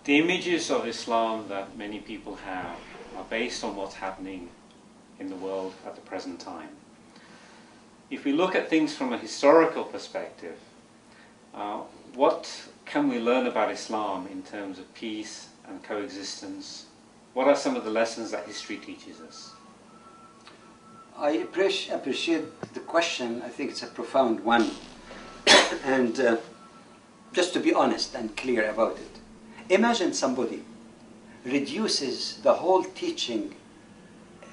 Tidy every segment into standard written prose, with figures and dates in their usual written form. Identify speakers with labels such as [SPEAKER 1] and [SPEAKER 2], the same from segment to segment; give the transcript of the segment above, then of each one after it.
[SPEAKER 1] The images of Islam that many people have are based on what's happening in the world at the present time. If we look at things from a historical perspective, what can we learn about Islam in terms of peace and coexistence? What are some of the lessons that history teaches us?
[SPEAKER 2] I appreciate the question. I think it's a profound one. And just to be honest and clear about it, imagine somebody reduces the whole teaching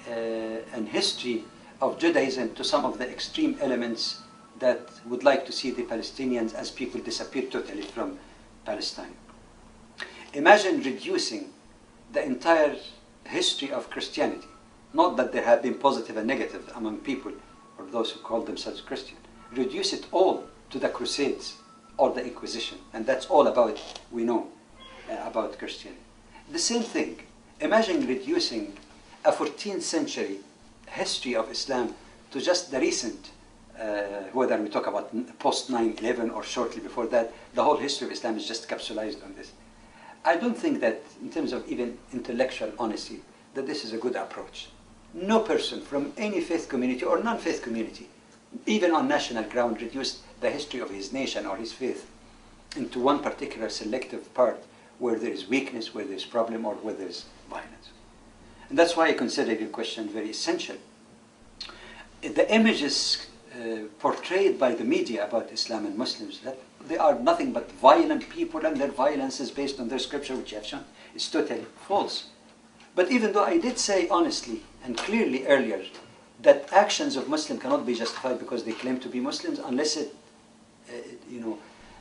[SPEAKER 2] and history of Judaism to some of the extreme elements that would like to see the Palestinians as people disappear totally from Palestine. Imagine reducing the entire history of Christianity. Not that there have been positive and negative among people or those who call themselves Christian. Reduce it all to the Crusades or the Inquisition, and that's all about we know about Christianity. The same thing. Imagine reducing a 14th century history of Islam to just the recent, whether we talk about post 9/11 or shortly before that, the whole history of Islam is just capsulized on this. I don't think that, in terms of even intellectual honesty, that this is a good approach. No person from any faith community or non-faith community, even on national ground, reduced the history of his nation or his faith into one particular selective part where there is weakness, where there is problem, or where there is violence. And that's why I consider your question very essential. The images portrayed by the media about Islam and Muslims, that they are nothing but violent people and their violence is based on their scripture, which you have shown, is totally false. But even though I did say honestly and clearly earlier that actions of Muslims cannot be justified because they claim to be Muslims unless it,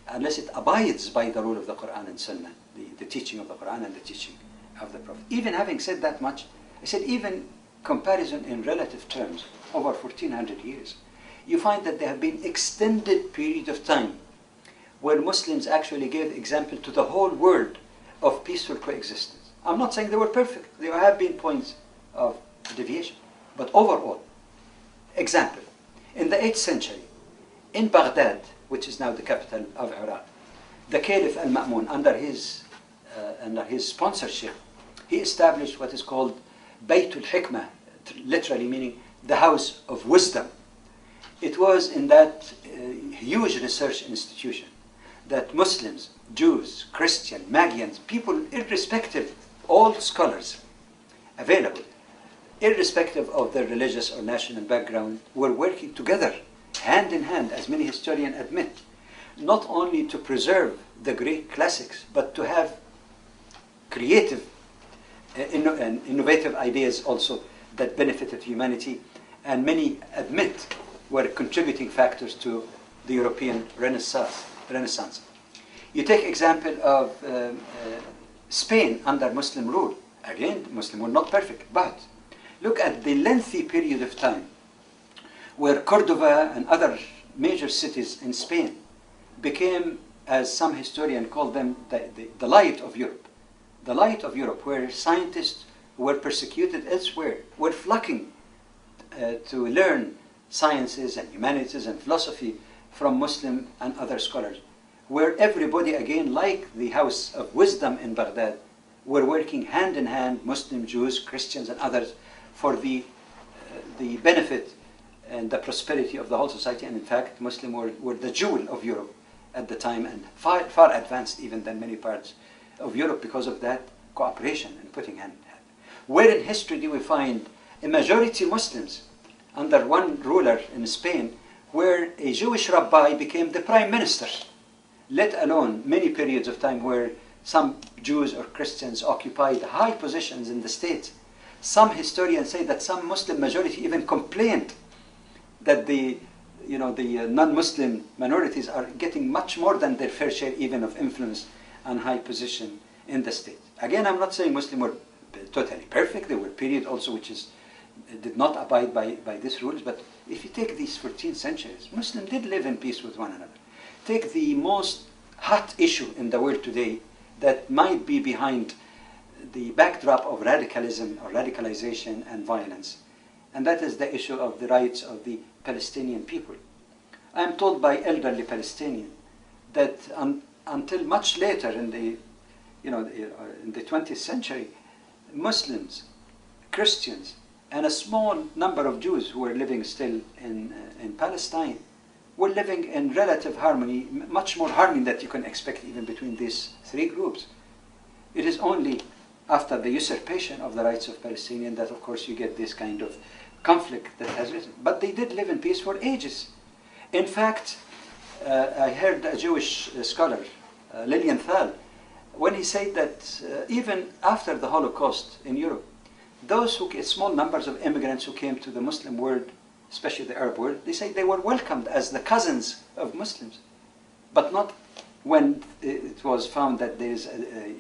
[SPEAKER 2] unless it abides by the rule of the Quran and Sunnah, the teaching of the Quran and the teaching of the Prophet. Even having said that much, I said even comparison in relative terms over 1400 years, you find that there have been extended period of time where Muslims actually gave example to the whole world of peaceful coexistence. I'm not saying they were perfect. There have been points of deviation. But overall, example, in the 8th century, in Baghdad, which is now the capital of Iraq, the Caliph al-Ma'mun, under his sponsorship, he established what is called Bayt al-Hikmah, literally meaning the house of wisdom. It was in that huge research institution that Muslims, Jews, Christian, Magians, people irrespective, all scholars available, irrespective of their religious or national background, were working together, hand in hand, as many historians admit, not only to preserve the great classics, but to have creative and innovative ideas also that benefited humanity, and many admit were contributing factors to the European Renaissance. You take example of Spain under Muslim rule. Again, Muslims were not perfect, but look at the lengthy period of time where Cordoba and other major cities in Spain became, as some historians call them, the light of Europe. The light of Europe, where scientists who were persecuted elsewhere were flocking to learn sciences and humanities and philosophy from Muslim and other scholars, where everybody, again, like the House of Wisdom in Baghdad, were working hand in hand, Muslim, Jews, Christians, and others, for the benefit and the prosperity of the whole society. And in fact, Muslims were the jewel of Europe at the time, and far advanced even than many parts of Europe because of that cooperation and putting hand in hand. Where in history do we find a majority Muslims under one ruler in Spain, where a Jewish rabbi became the prime minister, let alone many periods of time where some Jews or Christians occupied high positions in the state? Some historians say that some Muslim majority even complained that the non-Muslim minorities are getting much more than their fair share even of influence and high position in the state. Again, I'm not saying Muslims were totally perfect. There were periods also which did not abide by these rules. But if you take these 14 centuries, Muslims did live in peace with one another. Take the most hot issue in the world today that might be behind the backdrop of radicalism or radicalization and violence, and that is the issue of the rights of the Palestinian people. I am told by elderly Palestinians that until much later in the in the 20th century, Muslims, Christians, and a small number of Jews who were living still in Palestine were living in relative harmony, much more harmony than you can expect even between these three groups. It is only after the usurpation of the rights of Palestinians that, of course, you get this kind of conflict that has risen. But they did live in peace for ages. In fact, I heard a Jewish scholar, Lilienthal, when he said that even after the Holocaust in Europe, those small numbers of immigrants who came to the Muslim world, especially the Arab world, they say they were welcomed as the cousins of Muslims, but not when it was found that there is a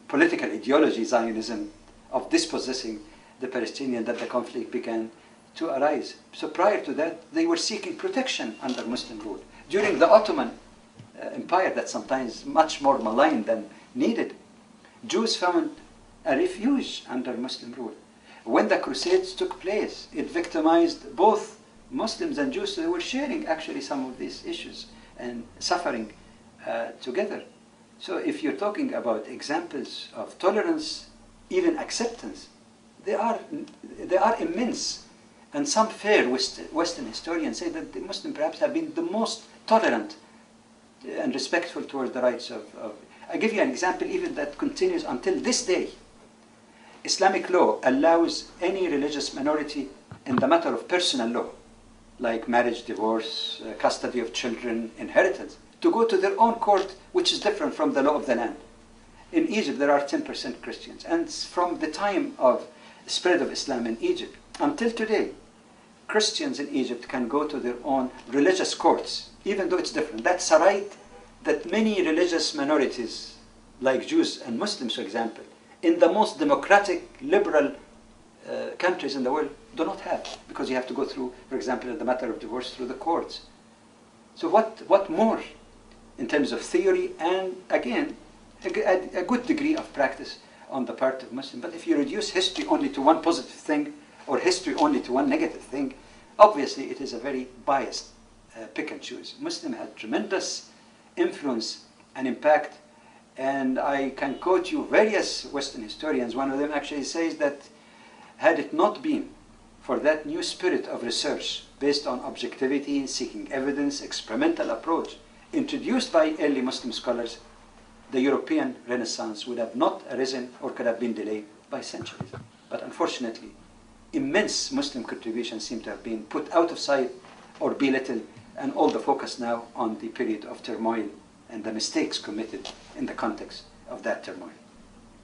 [SPEAKER 2] political ideology, Zionism, of dispossessing the Palestinians, that the conflict began to arise. So prior to that, they were seeking protection under Muslim rule. During the Ottoman Empire, that's sometimes much more maligned than needed, Jews found a refuge under Muslim rule. When the Crusades took place, it victimized both Muslims and Jews. So they were sharing actually some of these issues and suffering together. So if you're talking about examples of tolerance, even acceptance, they are immense. And some fair Western historians say that the Muslims perhaps have been the most tolerant and respectful towards the rights of. I give you an example even that continues until this day. Islamic law allows any religious minority in the matter of personal law, like marriage, divorce, custody of children, inheritance, to go to their own court, which is different from the law of the land. In Egypt, there are 10% Christians. And from the time of the spread of Islam in Egypt until today, Christians in Egypt can go to their own religious courts, even though it's different. That's a right that many religious minorities, like Jews and Muslims, for example, in the most democratic, liberal countries in the world, do not have, because you have to go through, for example, in the matter of divorce, through the courts. So what more in terms of theory and, again, a good degree of practice on the part of Muslims? But if you reduce history only to one positive thing, or history only to one negative thing, obviously it is a very biased pick and choose. Muslims had tremendous influence and impact, and I can quote you various Western historians. One of them actually says that had it not been for that new spirit of research based on objectivity, seeking evidence, experimental approach introduced by early Muslim scholars, the European Renaissance would have not arisen or could have been delayed by centuries. But unfortunately, immense Muslim contributions seem to have been put out of sight or belittled, and all the focus now on the period of turmoil and the mistakes committed in the context of that turmoil.